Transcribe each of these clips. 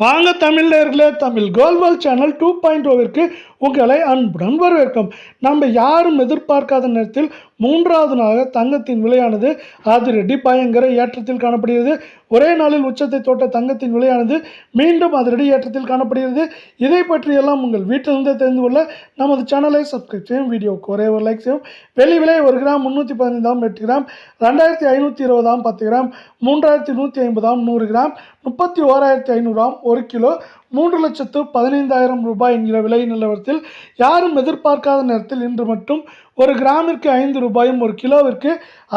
வாங்க தமிழ் நேயர்களே, தமிழ் கோல்வால் சேனல் 2.0விற்கு உங்களை அன்புடன் வரவேற்கும். நம்ம யாரும் எதிர்பார்க்காத நேரத்தில் மூன்றாவது நாளாக தங்கத்தின் விலையானது அதிரடி பயங்கர ஏற்றத்தில் காணப்படுகிறது. ஒரே நாளில் உச்சத்தை தொட்ட தங்கத்தின் விலையானது மீண்டும் அதிரடி ஏற்றத்தில் காணப்படுகிறது. இதை பற்றியெல்லாம் உங்கள் வீட்டிலிருந்தே தெரிந்து கொள்ள நமது சேனலை சப்ஸ்கிரைப் செய்யும், வீடியோவுக்கு ஒரே ஒரு லைக் செய்யும். வெள்ளி விலை 1 gram 315 8 gram 2520 10 gram 3150 100 gram 31,500 1 kilo 3,15,000 ரூபாய் என்கிற விலை நிலவரத்தில் யாரும் எதிர்பார்க்காத நேரத்தில் இன்று மட்டும் ஒரு கிராமிற்கு 5 ரூபாயும் ஒரு கிலோவிற்கு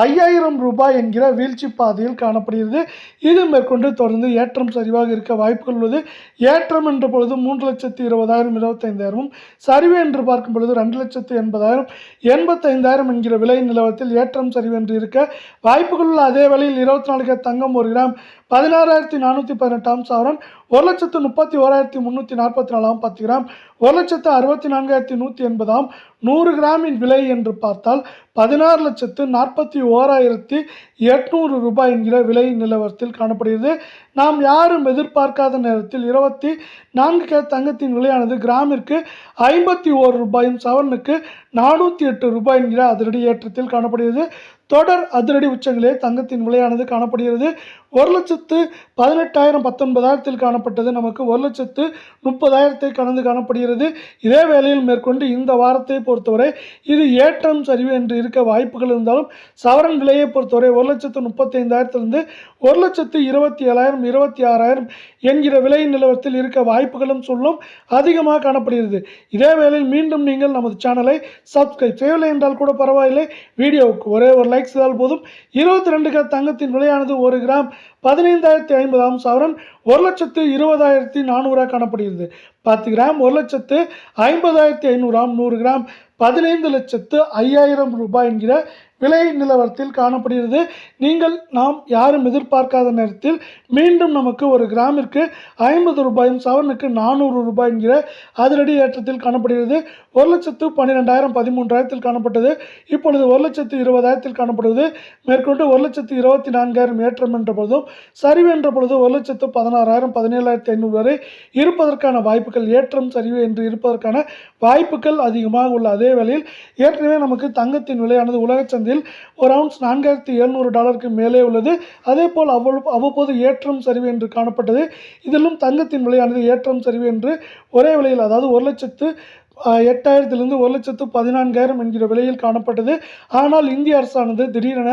5,000 ரூபாய் என்கிற வீழ்ச்சி பாதையில் காணப்படுகிறது. இது மேற்கொண்டு தொடர்ந்து ஏற்றம் சரிவாக இருக்க வாய்ப்புகள் உள்ளது. ஏற்றம் என்ற பொழுது 3,20,000 25,000, சரிவு என்று பார்க்கும் பொழுது 2,80,000 85,000 என்கிற விலை நிலவரத்தில் ஏற்றம் சரிவு என்று இருக்க வாய்ப்புகள் உள்ள அதே வேளையில் 24 கேரட் தங்கம் 1 கிராம் 16,418 சவரன் 1,31,344 10 கிராம் 1,64,180 100 கிராமின் விலை என்று பார்த்தால் 16,41,800 ரூபாய் என்கிற விலை நிலவரத்தில் காணப்படுகிறது. நாம் யாரும் எதிர்பார்க்காத நேரத்தில் 24 கேரட் தங்கத்தின் விலையானது கிராமிற்கு 51 ரூபாயும் சவரனுக்கு 408 ரூபாய் என்கிற அதிரடி ஏற்றத்தில் காணப்படுகிறது. தொடர் அதிரடி உச்சங்களே தங்கத்தின் விலையானது காணப்படுகிறது. 1,18,000 19,000 காணப்பட்டது நமக்கு 1,30,000 கடந்து காணப்படுகிறது. இதே வேளையில் மேற்கொண்டு இந்த வாரத்தை பொறுத்தவரை இது ஏற்றம் சரிவு என்று இருக்க வாய்ப்புகள் இருந்தாலும் சவரன் விலையை பொறுத்தவரை 1,35,000 1,27,000 26,000 என்கிற விலை நிலவரத்தில் இருக்க வாய்ப்புகளும் சொல்லும் அதிகமாக காணப்படுகிறது. இதே வேளையில் மீண்டும் நீங்கள் நமது சேனலை சப்ஸ்கிரைப் செய்யவில்லை என்றால் கூட பரவாயில்லை, வீடியோவுக்கு ஒரே ஒரு லைக் செய்தால் போதும். 22 கேரட் தங்கத்தின் விலையானது 1 கிராம் 15,050 சவரன் 1,20,400 காணப்படுகிறது. 10 கிராம் 1,50,500 100 கிராம் 15,05,000 ரூபாய் என்கிற விலை நிலவரத்தில் காணப்படுகிறது. நாம் யாரும் எதிர்பார்க்காத நேரத்தில் மீண்டும் நமக்கு ஒரு கிராமிற்கு 50 ரூபாயும் சவரனுக்கு 400 ரூபாய் என்கிற அதிரடி ஏற்றத்தில் காணப்படுகிறது. 1,12,000 13,000 காணப்பட்டது இப்பொழுது 1,20,000 காணப்படுவது. மேற்கொண்டு 1,24,000 ஏற்றம் என்ற பொழுதும் சரிவு என்ற பொழுது 1,16,000 17,500 வரை இருப்பதற்கான வாய்ப்புகள், ஏற்றம் சரிவு என்று இருப்பதற்கான வாய்ப்புகள் அதிகமாக உள்ள அதே வேளையில் ஏற்கனவே நமக்கு தங்கத்தின் விலையானது உலக சந்தையில் ஒரு அவுன்ஸ் $4,700 மேலே உள்ளது. அதே போல் அவ்வப்போது ஏற்றம் சரிவு என்று காணப்பட்டது. இதிலும் தங்கத்தின் விலையானது ஏற்றம் சரிவு என்று ஒரே விலையில், அதாவது 1,08,000 1,14,000 என்கிற விலையில் காணப்பட்டது. ஆனால் இந்திய அரசானது திடீரென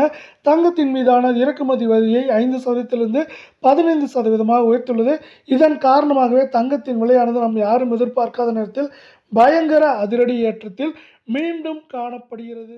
தங்கத்தின் மீதான இறக்குமதி வரியை 5% 15% உயர்த்துள்ளது. இதன் காரணமாகவே தங்கத்தின் விலையானது நாம் யாரும் எதிர்பார்க்காத நேரத்தில் பயங்கர அதிரடி ஏற்றத்தில் மீண்டும் காணப்படுகிறது.